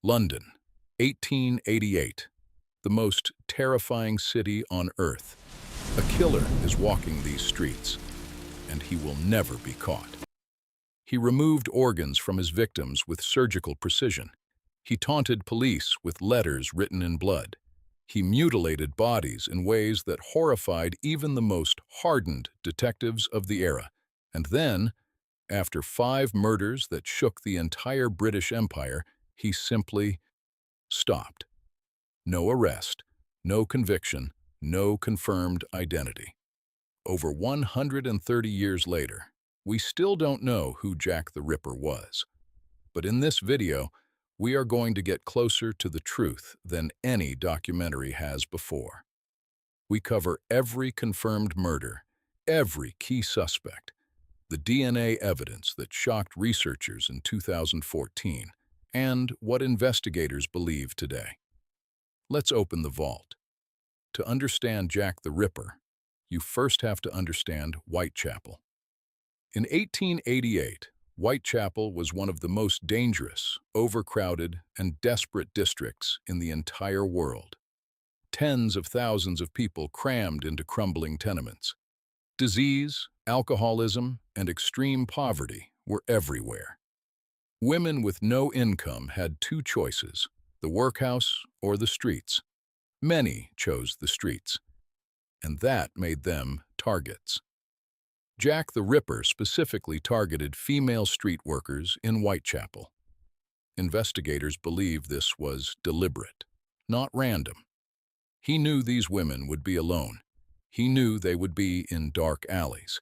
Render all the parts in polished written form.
London, 1888. The most terrifying city on earth. A killer is walking these streets, and he will never be caught. He removed organs from his victims with surgical precision. He taunted police with letters written in blood. He mutilated bodies in ways that horrified even the most hardened detectives of the era. And then, after 5 murders that shook the entire British Empire, he simply stopped. No arrest, no conviction, no confirmed identity. Over 130 years later, we still don't know who Jack the Ripper was. But in this video, we are going to get closer to the truth than any documentary has before. We cover every confirmed murder, every key suspect, the DNA evidence that shocked researchers in 2014, and what investigators believe today. Let's open the vault. To understand Jack the Ripper, you first have to understand Whitechapel. In 1888, Whitechapel was one of the most dangerous, overcrowded, and desperate districts in the entire world. Tens of thousands of people crammed into crumbling tenements. Disease, alcoholism, and extreme poverty were everywhere. Women with no income had 2 choices, the workhouse or the streets. Many chose the streets, and that made them targets. Jack the Ripper specifically targeted female street workers in Whitechapel. Investigators believe this was deliberate, not random. He knew these women would be alone. He knew they would be in dark alleys.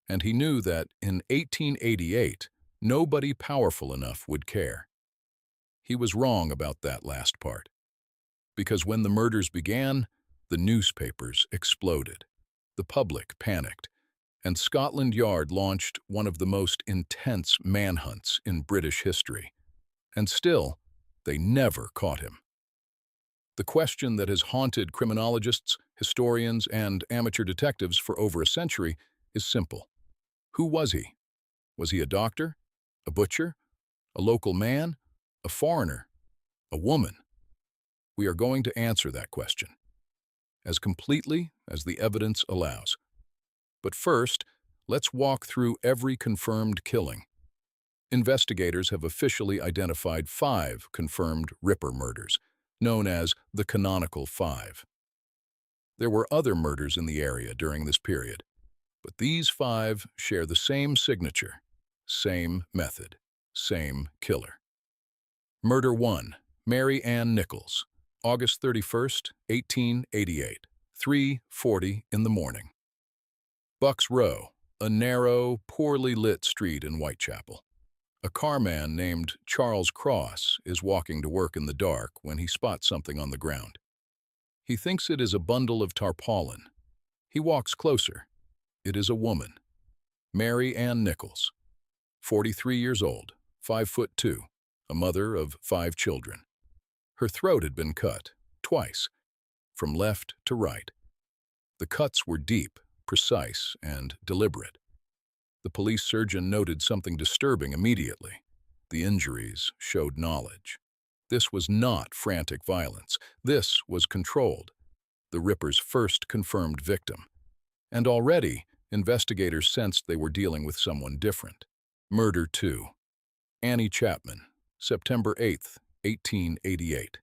And he knew that in 1888, nobody powerful enough would care. He was wrong about that last part. Because when the murders began, the newspapers exploded. The public panicked, and Scotland Yard launched one of the most intense manhunts in British history. And still, they never caught him. The question that has haunted criminologists, historians, and amateur detectives for over a century is simple. Who was he? Was he a doctor? A butcher? A local man? A foreigner? A woman? We are going to answer that question, as completely as the evidence allows. But first, let's walk through every confirmed killing. Investigators have officially identified 5 confirmed Ripper murders, known as the Canonical Five. There were other murders in the area during this period, but these 5 share the same signature, same method, same killer. Murder 1, Mary Ann Nichols, August 31st, 1888, 3:40 in the morning. Bucks Row, a narrow, poorly lit street in Whitechapel. A carman named Charles Cross is walking to work in the dark when he spots something on the ground. He thinks it is a bundle of tarpaulin. He walks closer. It is a woman, Mary Ann Nichols, 43 years old, 5'2", a mother of 5 children. Her throat had been cut, twice, from left to right. The cuts were deep, precise, and deliberate. The police surgeon noted something disturbing immediately. The injuries showed knowledge. This was not frantic violence. This was controlled, the Ripper's first confirmed victim. And already, investigators sensed they were dealing with someone different. Murder 2, Annie Chapman, September 8th, 1888.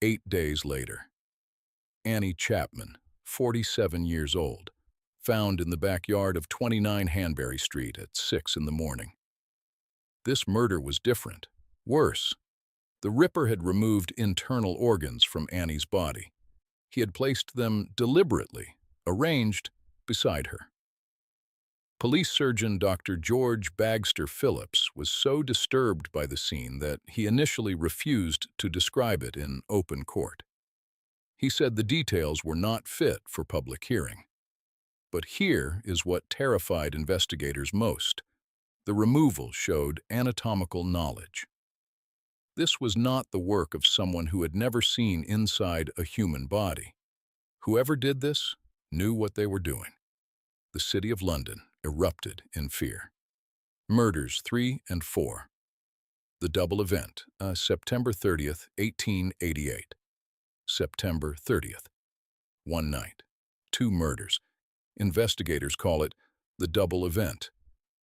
8 days later. Annie Chapman, 47 years old, found in the backyard of 29 Hanbury Street at 6 in the morning. This murder was different, worse. The Ripper had removed internal organs from Annie's body. He had placed them deliberately, arranged beside her. Police surgeon Dr. George Bagster Phillips was so disturbed by the scene that he initially refused to describe it in open court. He said the details were not fit for public hearing. But here is what terrified investigators most. The removal showed anatomical knowledge. This was not the work of someone who had never seen inside a human body. Whoever did this knew what they were doing. The city of London erupted in fear. Murders 3 and 4. The double event, September 30th, 1888. September 30th. One night. Two murders. Investigators call it the double event,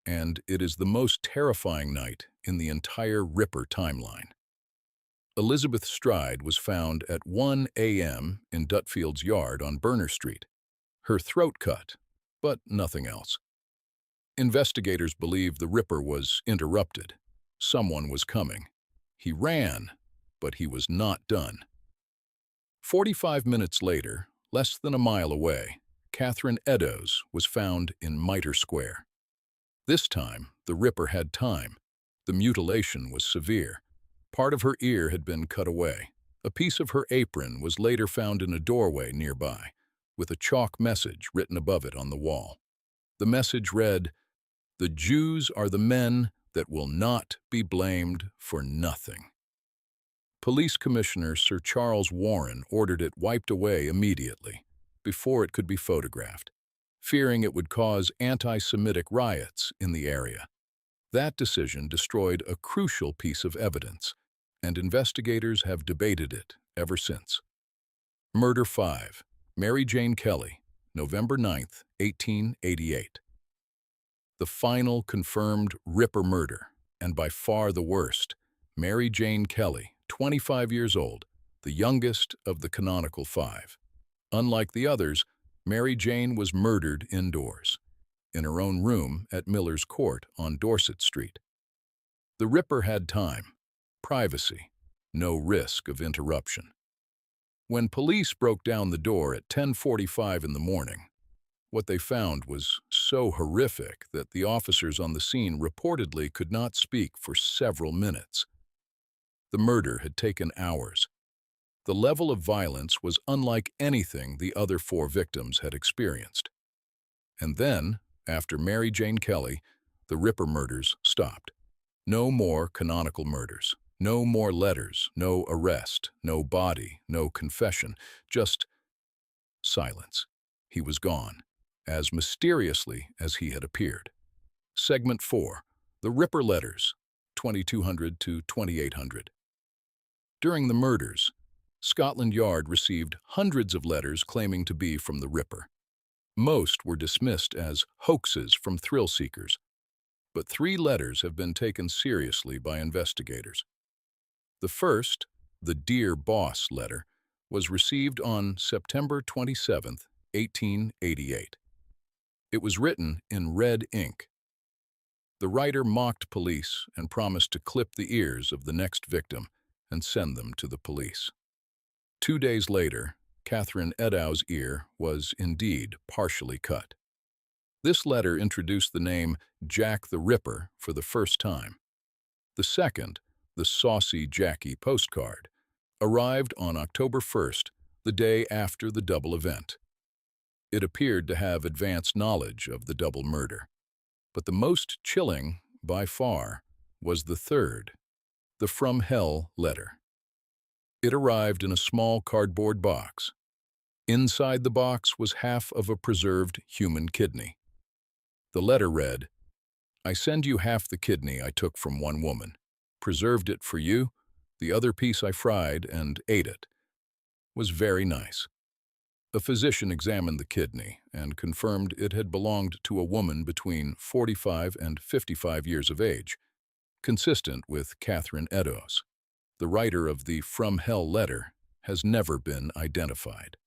and it is the most terrifying night in the entire Ripper timeline. Elizabeth Stride was found at 1 a.m. in Dutfield's yard on Berner Street. Her throat cut, but nothing else. Investigators believe the Ripper was interrupted. Someone was coming. He ran, but he was not done. 45 minutes later, less than a mile away, Catherine Eddowes was found in Mitre Square. This time, the Ripper had time. The mutilation was severe. Part of her ear had been cut away. A piece of her apron was later found in a doorway nearby, with a chalk message written above it on the wall. The message read, "The Jews are the men that will not be blamed for nothing." Police Commissioner Sir Charles Warren ordered it wiped away immediately, before it could be photographed, fearing it would cause anti-Semitic riots in the area. That decision destroyed a crucial piece of evidence, and investigators have debated it ever since. Murder 5. Mary Jane Kelly, November 9th, 1888. The final confirmed Ripper murder, and by far the worst, Mary Jane Kelly, 25 years old, the youngest of the Canonical Five. Unlike the others, Mary Jane was murdered indoors, in her own room at Miller's Court on Dorset Street. The Ripper had time, privacy, no risk of interruption. When police broke down the door at 10:45 in the morning, what they found was so horrific that the officers on the scene reportedly could not speak for several minutes. The murder had taken hours. The level of violence was unlike anything the other four victims had experienced. And then, after Mary Jane Kelly, the Ripper murders stopped. No more canonical murders. No more letters, no arrest, no body, no confession, just silence. He was gone, as mysteriously as he had appeared. Segment 4. The Ripper Letters, 2200 to 2800. During the murders, Scotland Yard received hundreds of letters claiming to be from the Ripper. Most were dismissed as hoaxes from thrill seekers, but 3 letters have been taken seriously by investigators. The first, the Dear Boss letter, was received on September 27, 1888. It was written in red ink. The writer mocked police and promised to clip the ears of the next victim and send them to the police. 2 days later, Catherine Eddowes' ear was indeed partially cut. This letter introduced the name Jack the Ripper for the first time. The second, the Saucy Jackie postcard, arrived on October 1st, the day after the double event. It appeared to have advanced knowledge of the double murder. But the most chilling, by far, was the third, the From Hell letter. It arrived in a small cardboard box. Inside the box was half of a preserved human kidney. The letter read, "I send you half the kidney I took from one woman. Preserved it for you, the other piece I fried and ate it. Was very nice." A physician examined the kidney and confirmed it had belonged to a woman between 45 and 55 years of age, consistent with Catherine Eddowes. The writer of the From Hell letter has never been identified.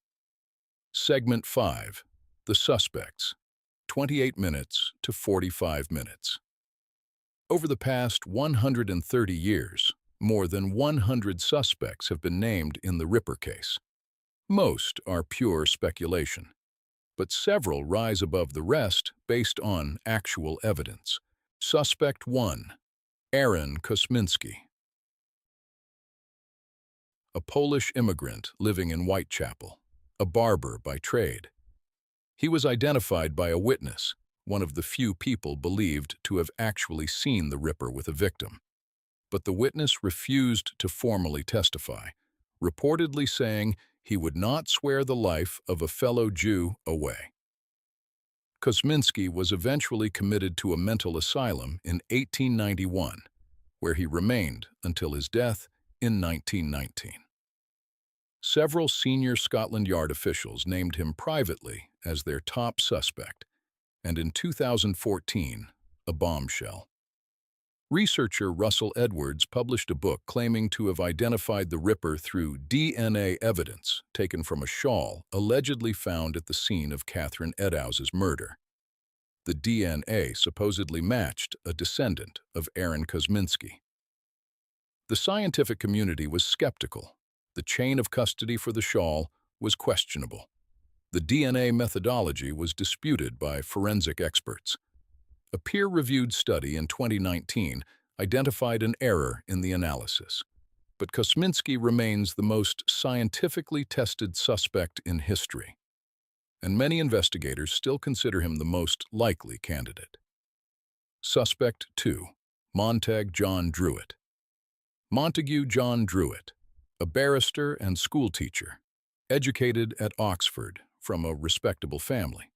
Segment 5. The Suspects, 28 minutes to 45 minutes. Over the past 130 years, more than 100 suspects have been named in the Ripper case. Most are pure speculation, but several rise above the rest based on actual evidence. Suspect 1. Aaron Kosminski. A Polish immigrant living in Whitechapel, a barber by trade. He was identified by a witness, one of the few people believed to have actually seen the Ripper with a victim. But the witness refused to formally testify, reportedly saying he would not swear the life of a fellow Jew away. Kosminski was eventually committed to a mental asylum in 1891, where he remained until his death in 1919. Several senior Scotland Yard officials named him privately as their top suspect, and in 2014, a bombshell. Researcher Russell Edwards published a book claiming to have identified the Ripper through DNA evidence taken from a shawl allegedly found at the scene of Catherine Edows's murder. The DNA supposedly matched a descendant of Aaron Kosminski. The scientific community was skeptical. The chain of custody for the shawl was questionable. The DNA methodology was disputed by forensic experts. A peer-reviewed study in 2019 identified an error in the analysis, but Kosminski remains the most scientifically tested suspect in history, and many investigators still consider him the most likely candidate. Suspect 2. Montague John Druitt. Montague John Druitt, a barrister and schoolteacher, educated at Oxford from a respectable family.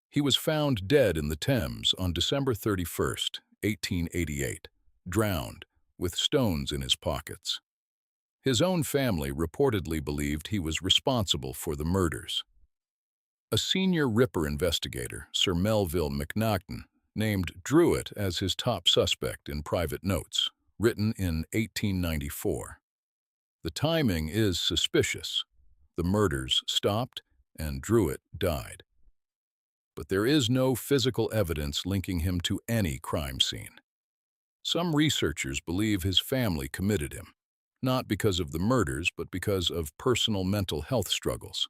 He was found dead in the Thames on December 31, 1888, drowned, with stones in his pockets. His own family reportedly believed he was responsible for the murders. A senior Ripper investigator, Sir Melville Macnaghten, named Druitt as his top suspect in private notes, written in 1894. The timing is suspicious. The murders stopped, and Druitt died. But there is no physical evidence linking him to any crime scene. Some researchers believe his family committed him, not because of the murders, but because of personal mental health struggles.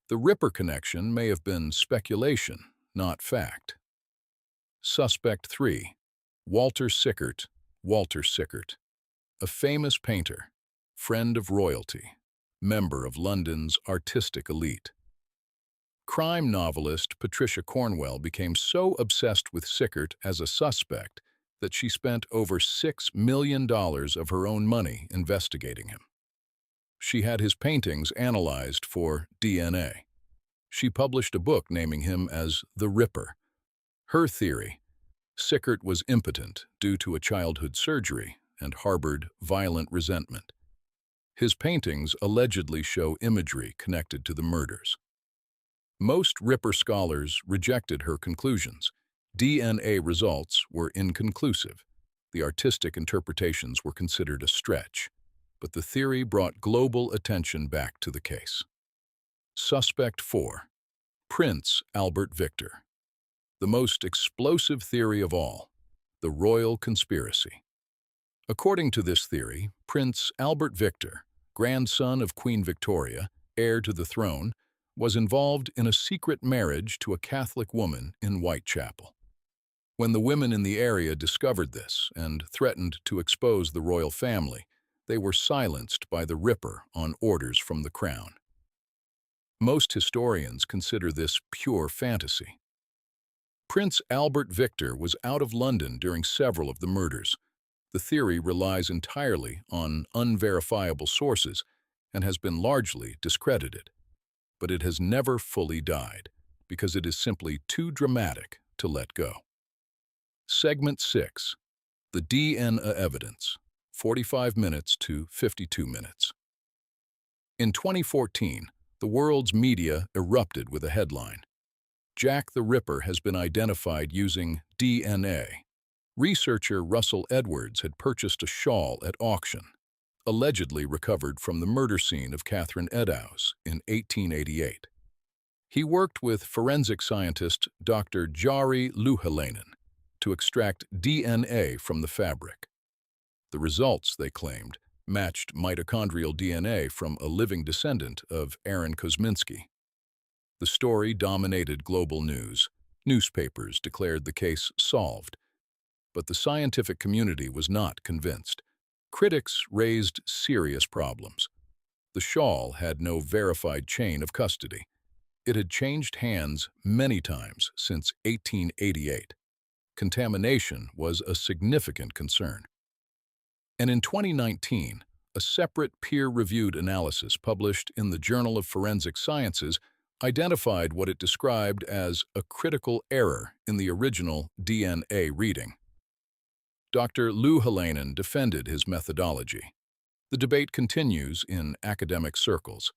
The Ripper connection may have been speculation, not fact. Suspect 3. Walter Sickert. Walter Sickert, a famous painter, friend of royalty, member of London's artistic elite. Crime novelist Patricia Cornwell became so obsessed with Sickert as a suspect that she spent over $6 million of her own money investigating him. She had his paintings analyzed for DNA. She published a book naming him as the Ripper. Her theory: Sickert was impotent due to a childhood surgery and harbored violent resentment. His paintings allegedly show imagery connected to the murders. Most Ripper scholars rejected her conclusions. DNA results were inconclusive. The artistic interpretations were considered a stretch, but the theory brought global attention back to the case. Suspect 4. Prince Albert Victor. The most explosive theory of all, the royal conspiracy. According to this theory, Prince Albert Victor, grandson of Queen Victoria, heir to the throne, was involved in a secret marriage to a Catholic woman in Whitechapel. When the women in the area discovered this and threatened to expose the royal family, they were silenced by the Ripper on orders from the crown. Most historians consider this pure fantasy. Prince Albert Victor was out of London during several of the murders. The theory relies entirely on unverifiable sources and has been largely discredited. But it has never fully died, because it is simply too dramatic to let go. Segment 6. The DNA evidence, 45 minutes to 52 minutes. In 2014, the world's media erupted with a headline: Jack the Ripper has been identified using DNA. Researcher Russell Edwards had purchased a shawl at auction, allegedly recovered from the murder scene of Catherine Eddowes in 1888. He worked with forensic scientist Dr. Jari Louhelainen to extract DNA from the fabric. The results, they claimed, matched mitochondrial DNA from a living descendant of Aaron Kosminski. The story dominated global news. Newspapers declared the case solved. But the scientific community was not convinced. Critics raised serious problems. The shawl had no verified chain of custody. It had changed hands many times since 1888. Contamination was a significant concern. And in 2019, a separate peer-reviewed analysis published in the Journal of Forensic Sciences identified what it described as a critical error in the original DNA reading. Dr. Lou Halanen defended his methodology. The debate continues in academic circles.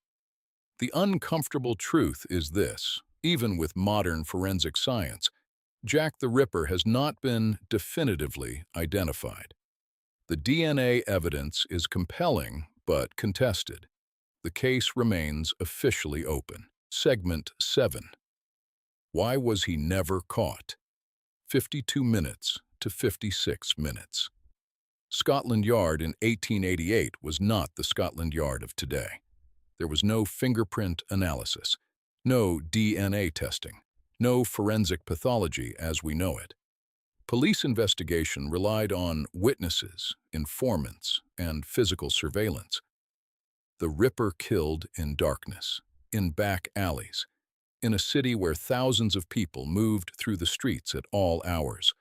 The uncomfortable truth is this: even with modern forensic science, Jack the Ripper has not been definitively identified. The DNA evidence is compelling but contested. The case remains officially open. Segment 7. Why was he never caught? 52 minutes to 56 minutes. Scotland Yard in 1888 was not the Scotland Yard of today. There was no fingerprint analysis, no DNA testing, no forensic pathology as we know it. Police investigation relied on witnesses, informants, and physical surveillance. The Ripper killed in darkness, in back alleys, in a city where thousands of people moved through the streets at all hours.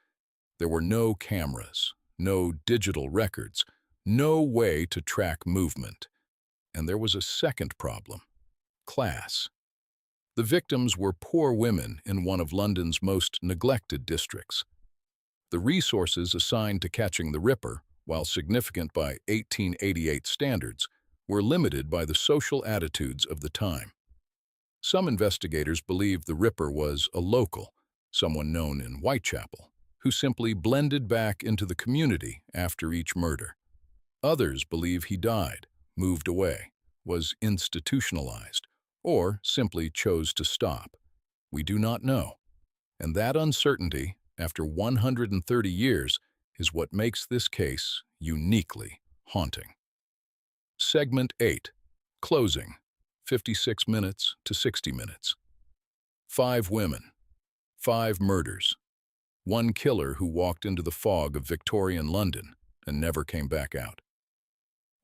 There were no cameras, no digital records, no way to track movement. And there was a second problem: class. The victims were poor women in one of London's most neglected districts. The resources assigned to catching the Ripper, while significant by 1888 standards, were limited by the social attitudes of the time. Some investigators believed the Ripper was a local, someone known in Whitechapel, who simply blended back into the community after each murder. Others believe he died, moved away, was institutionalized, or simply chose to stop. We do not know. And that uncertainty, after 130 years, is what makes this case uniquely haunting. Segment 8. Closing. 56 minutes to 60 minutes. 5 women. 5 murders. 1 killer who walked into the fog of Victorian London and never came back out.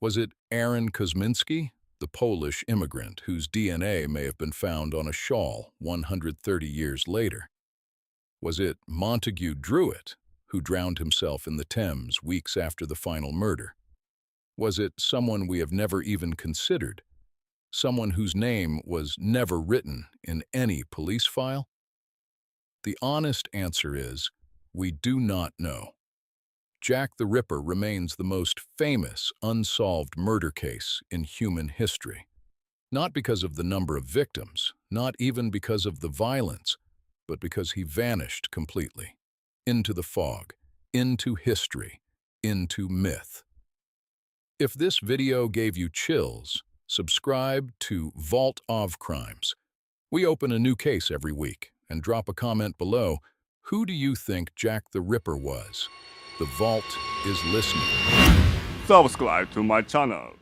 Was it Aaron Kosminski, the Polish immigrant whose DNA may have been found on a shawl 130 years later? Was it Montague Druitt, who drowned himself in the Thames weeks after the final murder? Was it someone we have never even considered? Someone whose name was never written in any police file? The honest answer is, we do not know. Jack the Ripper remains the most famous unsolved murder case in human history. Not because of the number of victims, not even because of the violence, but because he vanished completely. Into the fog, into history, into myth. If this video gave you chills, subscribe to Vault of Crimes. We open a new case every week, and drop a comment below. Who do you think Jack the Ripper was? The Vault is listening. Subscribe to my channel.